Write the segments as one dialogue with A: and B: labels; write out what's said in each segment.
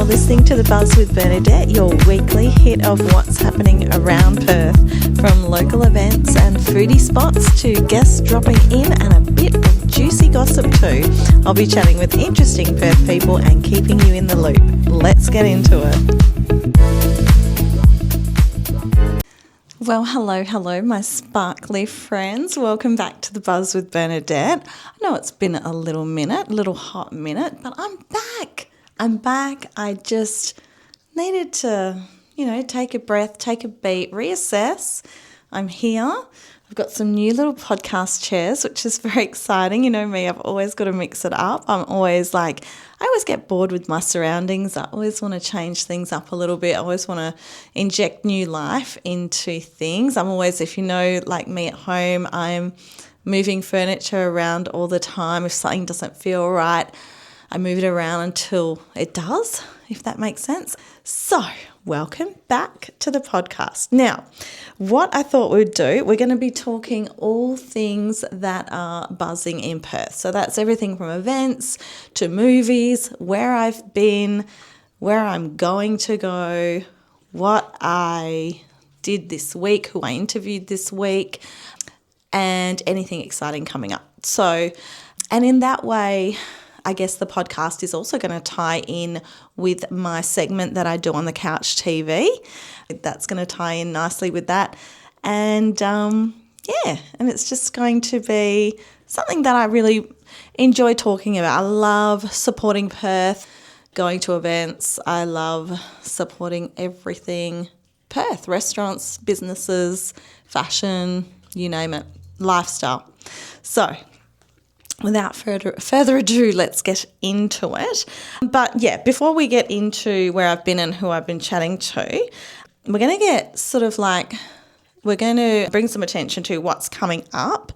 A: You're listening to The Buzz with Bernadette, your weekly hit of what's happening around Perth, from local events and foodie spots to guests dropping in and a bit of juicy gossip too. I'll be chatting with interesting Perth people and keeping you in the loop. Let's get into it. Well, hello, my sparkly friends. Welcome back to The Buzz with Bernadette. I know it's been a little hot minute, but I'm back. I just needed to, take a breath, take a beat, reassess. I'm here. I've got some new little podcast chairs, which is very exciting. You know me, I've always got to mix it up. I always get bored with my surroundings. I always want to change things up a little bit. I always want to inject new life into things. I'm always, if you know, like me at home, I'm moving furniture around all the time. If something doesn't feel right, I move it around until it does, if that makes sense. So, welcome back to the podcast. Now, what I thought we'd do, we're going to be talking all things that are buzzing in Perth. So that's everything from events to movies, where I've been, where I'm going to go, what I did this week, who I interviewed this week, and anything exciting coming up. So, and in that way, I guess the podcast is also going to tie in with my segment that I do on the Couch TV. That's going to tie in nicely with that. And and it's just going to be something that I really enjoy talking about. I love supporting Perth, going to events. I love supporting everything Perth, restaurants, businesses, fashion, you name it, lifestyle. So, without further ado, let's get into it. But yeah, before we get into where I've been and who I've been chatting to, we're going to bring some attention to what's coming up.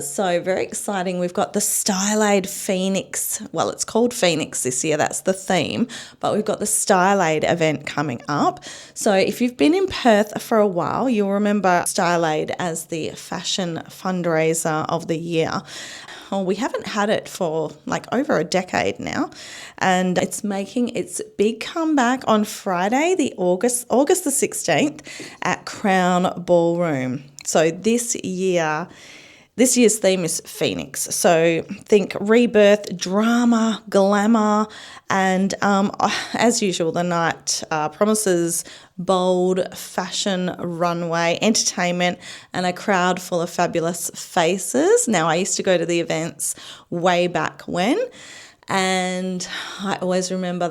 A: So very exciting. We've got the Styleaid Phoenix. Well, it's called Phoenix this year. That's the theme. But we've got the Styleaid event coming up. So if you've been in Perth for a while, you'll remember Styleaid as the fashion fundraiser of the year. Well, we haven't had it for over a decade now, and it's making its big comeback on Friday, August the 16th at Crown Ballroom. So this year's theme is Phoenix. So think rebirth, drama, glamour, and as usual, the night promises bold fashion runway, entertainment, and a crowd full of fabulous faces. Now, I used to go to the events way back when, and I always remember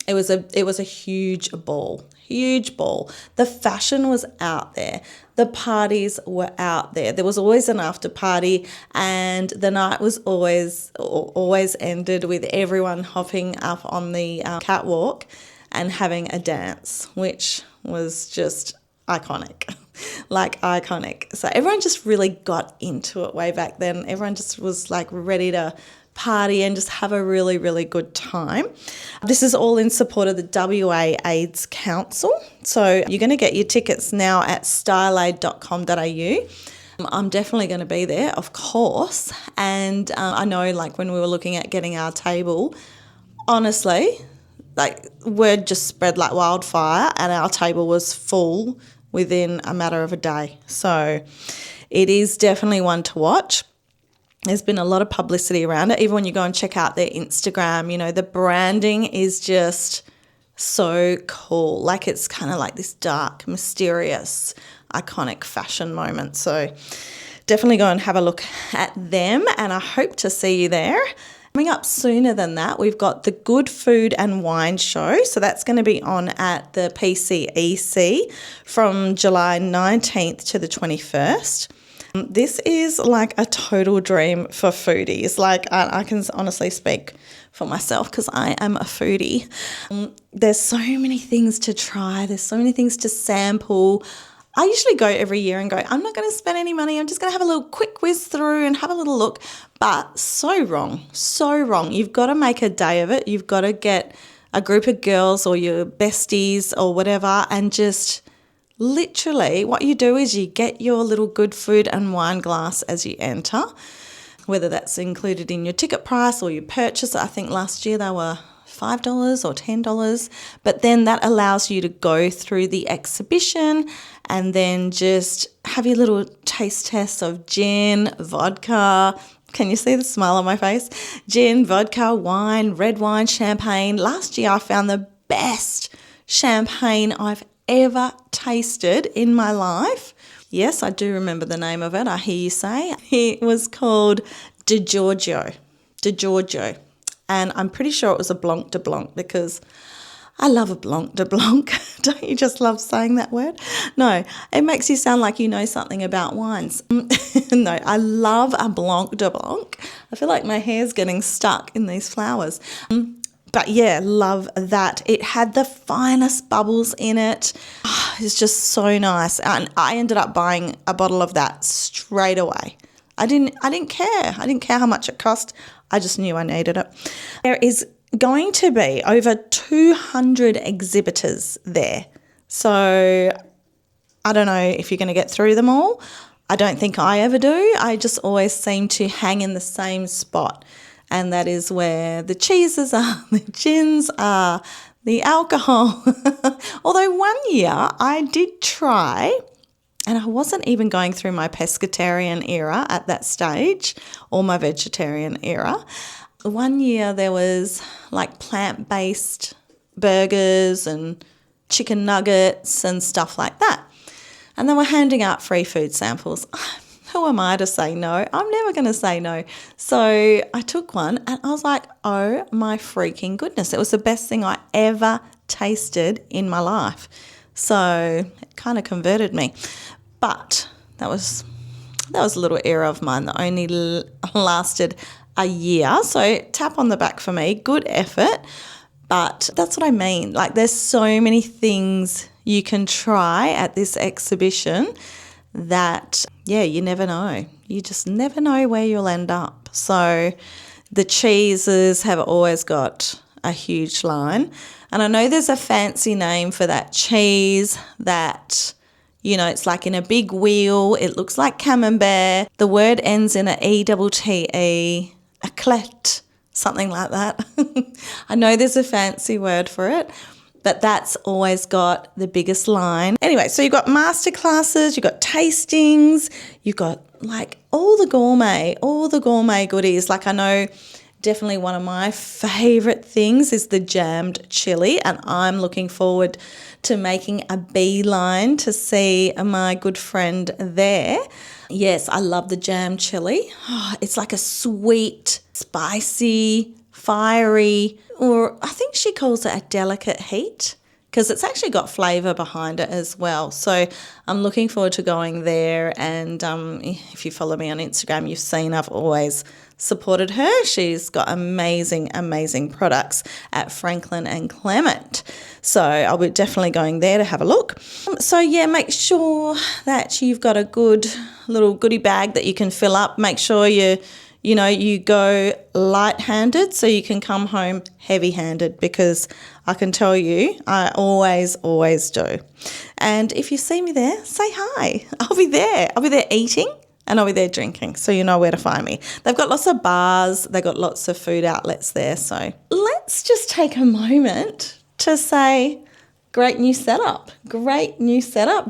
A: it was a huge ball. The fashion was out there. The parties were out there. There was always an after party, and the night was always ended with everyone hopping up on the catwalk and having a dance, which was just iconic. Iconic. So everyone just really got into it way back then. Everyone just was ready to party and just have a really, really good time. This is all in support of the WA AIDS Council. So you're going to get your tickets now at styleaid.com.au. I'm definitely going to be there, of course. And I know when we were looking at getting our table, honestly, word just spread like wildfire, and our table was full within a matter of a day. So it is definitely one to watch. There's been a lot of publicity around it. Even when you go and check out their Instagram, the branding is just so cool. It's kind of like this dark, mysterious, iconic fashion moment. So definitely go and have a look at them, and I hope to see you there. Coming up sooner than that, we've got the Good Food and Wine Show. So that's going to be on at the PCEC from July 19th to the 21st. This is a total dream for foodies. I can honestly speak for myself because I am a foodie. There's so many things to try. There's so many things to sample. I usually go every year and go, I'm not going to spend any money. I'm just going to have a little quick whiz through and have a little look. But so wrong. You've got to make a day of it. You've got to get a group of girls or your besties or whatever and just literally what you do is you get your little good food and wine glass as you enter, whether that's included in your ticket price or you purchase it. I think last year they were $5 or $10. But then that allows you to go through the exhibition and then just have your little taste test of gin, vodka. Can you see the smile on my face? Gin, vodka, wine, red wine, champagne. Last year I found the best champagne I've ever tasted in my life. Yes, I do remember the name of it, I hear you say. It was called DiGiorgio. DiGiorgio. And I'm pretty sure it was a Blanc de Blanc because I love a Blanc de Blanc. Don't you just love saying that word? No, it makes you sound like you know something about wines. No, I love a Blanc de Blanc. I feel like my hair's getting stuck in these flowers. But yeah, love that. It had the finest bubbles in it. Oh, it's just so nice. And I ended up buying a bottle of that straight away. I didn't care. I didn't care how much it cost. I just knew I needed it. There is going to be over 200 exhibitors there. So I don't know if you're going to get through them all. I don't think I ever do. I just always seem to hang in the same spot. And that is where the cheeses are, the gins are, the alcohol. Although one year I did try, and I wasn't even going through my pescatarian era at that stage or my vegetarian era. One year there was like plant-based burgers and chicken nuggets and stuff like that. And they were handing out free food samples. Who am I to say no? I'm never going to say no. So I took one and I was like, oh my freaking goodness. It was the best thing I ever tasted in my life. So it kind of converted me. But that was a little error of mine that only lasted a year. So tap on the back for me. Good effort. But that's what I mean. Like there's so many things you can try at this exhibition that, yeah, you never know. You just never know where you'll end up. So the cheeses have always got a huge line. And I know there's a fancy name for that cheese that, you know, it's like in a big wheel. It looks like camembert. The word ends in an E-double-T-E, eclair, something like that. I know there's a fancy word for it, but that's always got the biggest line. Anyway, so you've got masterclasses, you've got tastings, you've got like all the gourmet goodies. Like I know definitely one of my favourite things is the jammed chili, and I'm looking forward to making a beeline to see my good friend there. Yes, I love the jammed chili. Oh, it's like a sweet, spicy, fiery, or I think she calls it a delicate heat because it's actually got flavour behind it as well. So I'm looking forward to going there, and if you follow me on Instagram, you've seen I've always supported her. She's got amazing products at Franklin and Clement. So I'll be definitely going there to have a look. So yeah, make sure that you've got a good little goodie bag that you can fill up. Make sure you go light-handed so you can come home heavy-handed, because I can tell you I always do. And if you see me there, say hi. I'll be there. I'll be there eating and I'll be there drinking, so you know where to find me. They've got lots of bars. They've got lots of food outlets there. So let's just take a moment to say great new setup.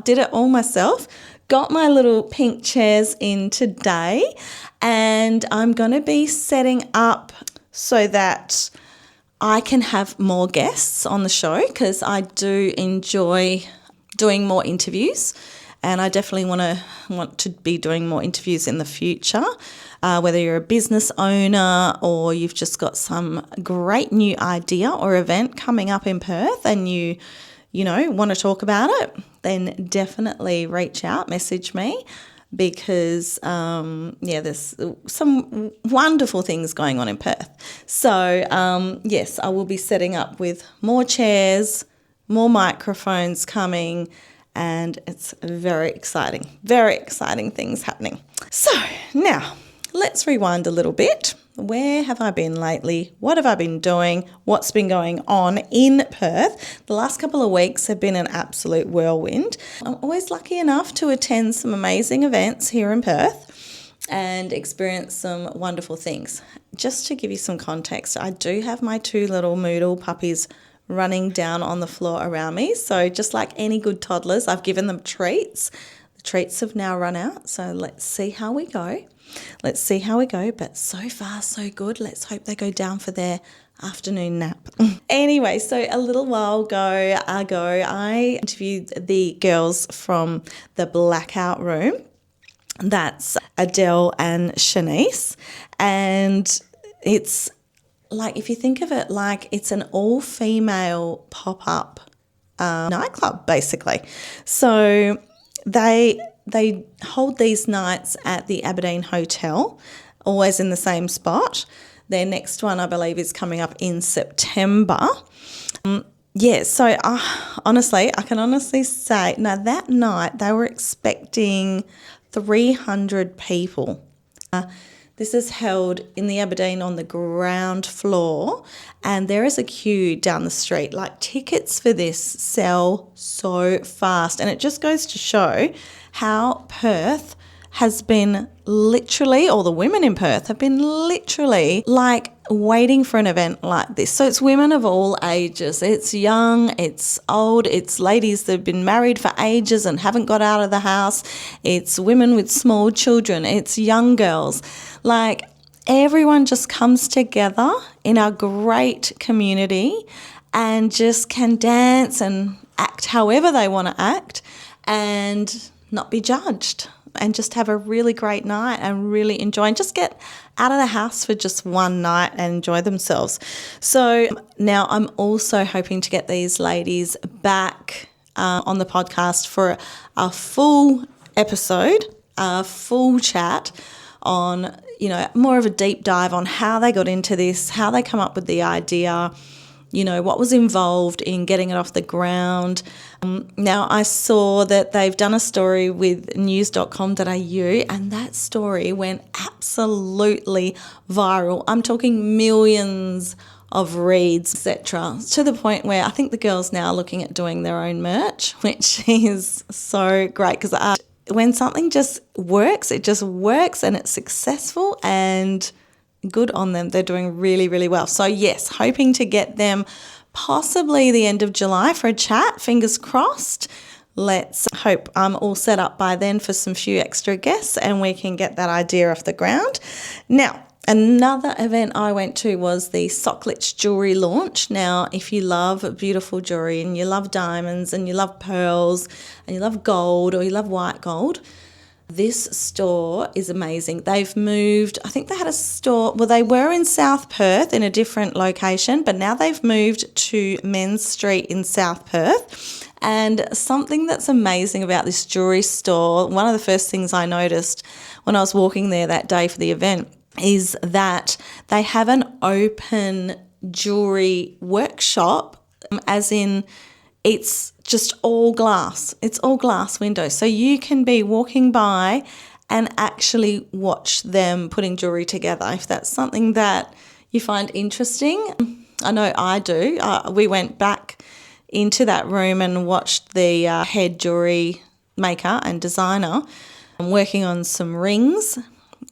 A: Did it all myself. Got my little pink chairs in today, and I'm going to be setting up so that I can have more guests on the show, because I do enjoy doing more interviews, and I definitely want to be doing more interviews in the future, whether you're a business owner or you've just got some great new idea or event coming up in Perth and you want to talk about it, then definitely reach out, message me, because, there's some wonderful things going on in Perth. So, yes, I will be setting up with more chairs, more microphones coming, and it's very exciting things happening. So now let's rewind a little bit. Where have I been lately? What have I been doing? What's been going on in Perth? The last couple of weeks have been an absolute whirlwind. I'm always lucky enough to attend some amazing events here in Perth. and experience some wonderful things. Just to give you some context, I do have my 2 little Moodle puppies running down on the floor around me. So just like any good toddlers, I've given them treats. The treats have now run out. So let's see how we go. But so far, so good. Let's hope they go down for their afternoon nap. Anyway, so a little while ago, I interviewed the girls from the Blackout Room. That's Adele and Shanice. And it's like, if you think of it like it's an all-female pop-up nightclub, basically. So they hold these nights at the Aberdeen Hotel, always in the same spot. Their next one, I believe, is coming up in September. So honestly, I can honestly say, now that night they were expecting 300 people. This is held in the Aberdeen on the ground floor, and there is a queue down the street. Like, tickets for this sell so fast, and it just goes to show how Perth has been literally, or the women in Perth have been literally like waiting for an event like this. So it's women of all ages. It's young, it's old, it's ladies that have been married for ages and haven't got out of the house. It's women with small children. It's young girls. Like, everyone just comes together in our great community and just can dance and act however they want to act and not be judged, and just have a really great night and really enjoy and just get out of the house for just one night and enjoy themselves. So now I'm also hoping to get these ladies back on the podcast for a full episode, a full chat on, more of a deep dive on how they got into this, how they come up with the idea, what was involved in getting it off the ground. Now, I saw that they've done a story with news.com.au, and that story went absolutely viral. I'm talking millions of reads, etc., to the point where I think the girls now are looking at doing their own merch, which is so great, because when something just works, it just works and it's successful, and good on them. They're doing really, really well. So yes, hoping to get them possibly the end of July for a chat, fingers crossed. Let's hope I'm all set up by then for some few extra guests and we can get that idea off the ground. Now, another event I went to was the Socklich jewellery launch. Now, if you love beautiful jewellery and you love diamonds and you love pearls and you love gold or you love white gold, this store is amazing. They've moved, I think they had a store, they were in South Perth in a different location, but now they've moved to Men's Street in South Perth. And something that's amazing about this jewellery store, one of the first things I noticed when I was walking there that day for the event, is that they have an open jewellery workshop, as in it's just all glass. It's all glass windows. So you can be walking by and actually watch them putting jewellery together. If that's something that you find interesting, I know I do. We went back into that room and watched the head jewellery maker and designer working on some rings.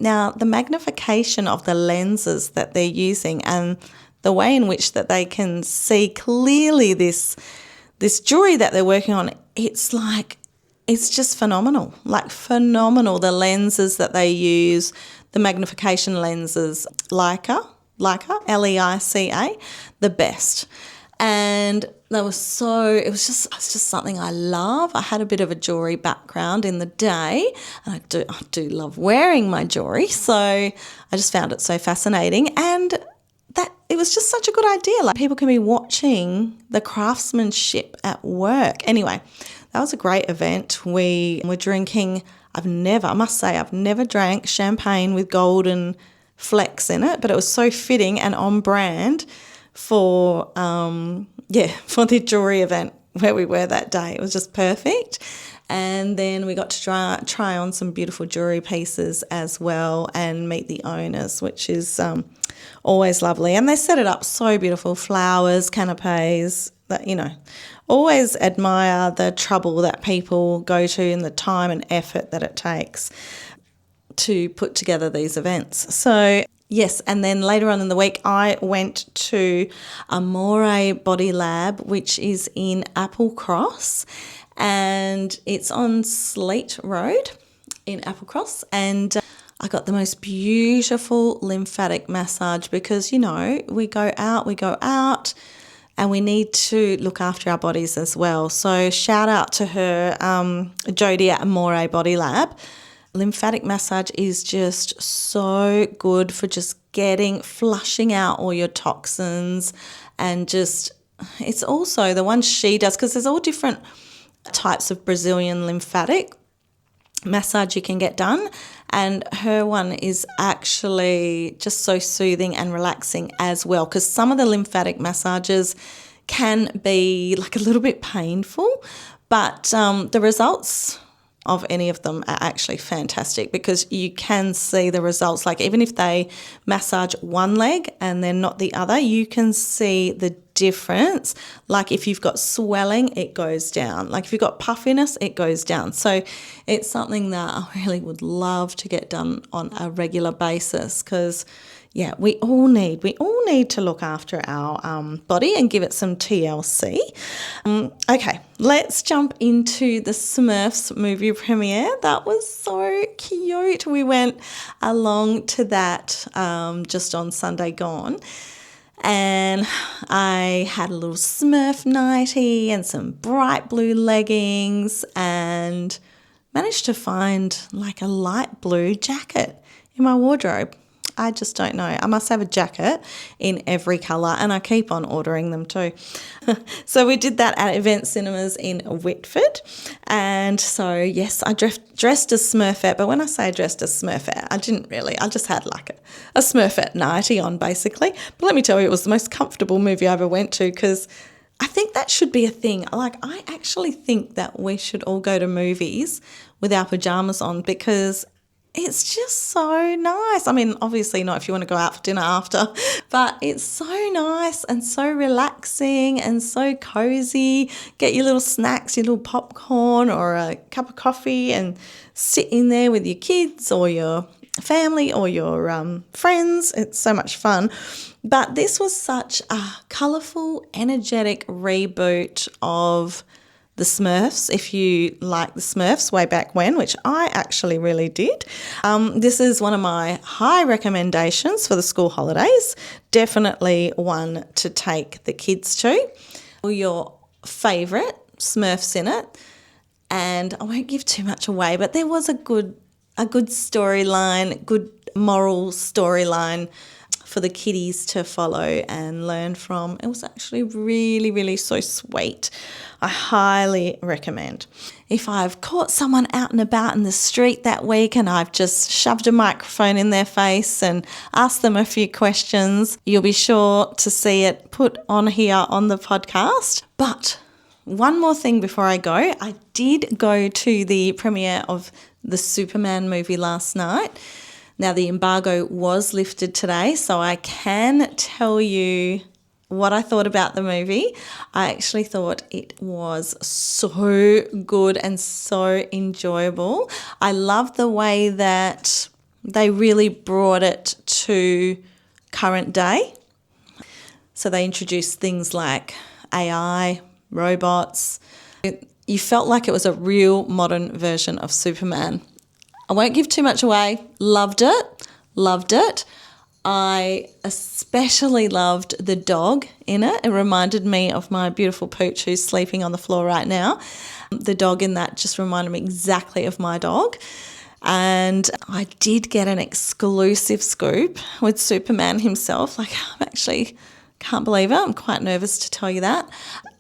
A: Now, the magnification of the lenses that they're using and the way in which that they can see clearly this jewellery that they're working on, it's just phenomenal, the lenses that they use, the magnification lenses, Leica, Leica, the best. And it was just something I love. I had a bit of a jewellery background in the day, and I do love wearing my jewellery, so I just found it so fascinating, and that it was just such a good idea. Like, people can be watching the craftsmanship at work. Anyway, that was a great event. We were drinking, I've never drank champagne with golden flecks in it, but it was so fitting and on brand for the jewellery event where we were that day. It was just perfect. And then we got to try on some beautiful jewellery pieces as well and meet the owners, which is always lovely. And they set it up so beautiful, flowers, canapes, that, always admire the trouble that people go to and the time and effort that it takes. to put together these events. So yes, and then later on in the week, I went to Amore Body Lab, which is in Applecross, and it's on Sleat Road in Applecross, and I got the most beautiful lymphatic massage because, we go out and we need to look after our bodies as well. So shout out to her, Jodie at Amore Body Lab. Lymphatic massage is just so good for just flushing out all your toxins, and it's also the one she does, because there's all different types of Brazilian lymphatic massage you can get done, and her one is actually just so soothing and relaxing as well, because some of the lymphatic massages can be like a little bit painful, but the results of any of them are actually fantastic, because you can see the results. Like even if they massage one leg and then not the other, you can see the difference. Like if you've got swelling, it goes down. Like if you've got puffiness, it goes down. So it's something that I really would love to get done on a regular basis, because we all need to look after our body and give it some TLC. Okay, let's jump into the Smurfs movie premiere. That was so cute. We went along to that just on Sunday gone, and I had a little Smurf nightie and some bright blue leggings, and managed to find like a light blue jacket in my wardrobe. I just don't know. I must have a jacket in every colour, and I keep on ordering them too. So we did that at Event Cinemas in Whitford. And so, yes, I dressed as Smurfette. But when I say dressed as Smurfette, I didn't really. I just had like a Smurfette nightie on, basically. But let me tell you, it was the most comfortable movie I ever went to, because I think that should be a thing. Like, I actually think that we should all go to movies with our pyjamas on, because it's just so nice. I mean, obviously not if you want to go out for dinner after, but it's so nice and so relaxing and so cozy. Get your little snacks, your little popcorn or a cup of coffee, and sit in there with your kids or your family or your friends. It's so much fun. But this was such a colourful, energetic reboot of the Smurfs, if you like the Smurfs way back when, which I actually really did. This is one of my high recommendations for the school holidays. Definitely one to take the kids to. Your favourite Smurfs in it. And I won't give too much away, but there was a good storyline, good moral storyline for the kiddies to follow and learn from. It was actually really, really so sweet. I highly recommend. If I've caught someone out and about in the street that week and I've just shoved a microphone in their face and asked them a few questions, you'll be sure to see it put on here on the podcast. But one more thing before I go. I did go to the premiere of the Superman movie last night. Now, the embargo was lifted today, so I can tell you what I thought about the movie. I actually thought it was so good and so enjoyable. I love the way that they really brought it to current day. So they introduced things like AI, robots. You felt like it was a real modern version of Superman. I won't give too much away. Loved it. I especially loved the dog in it. It reminded me of my beautiful Pooch who's sleeping on the floor right now. The dog in that just reminded me exactly of my dog. And I did get an exclusive scoop with Superman himself. Like, I'm actually can't believe it. I'm quite nervous to tell you that.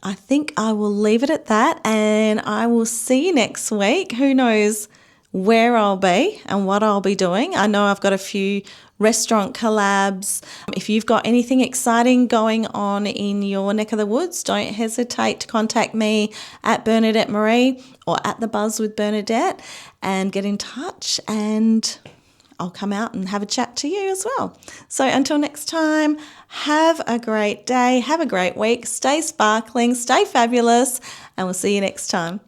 A: I think I will leave it at that, and I will see you next week. Who knows where I'll be and what I'll be doing. I know I've got a few restaurant collabs. If you've got anything exciting going on in your neck of the woods, don't hesitate to contact me at Bernadette Marie or at The Buzz with Bernadette and get in touch, and I'll come out and have a chat to you as well. So until next time, have a great day, have a great week, stay sparkling, stay fabulous, and we'll see you next time.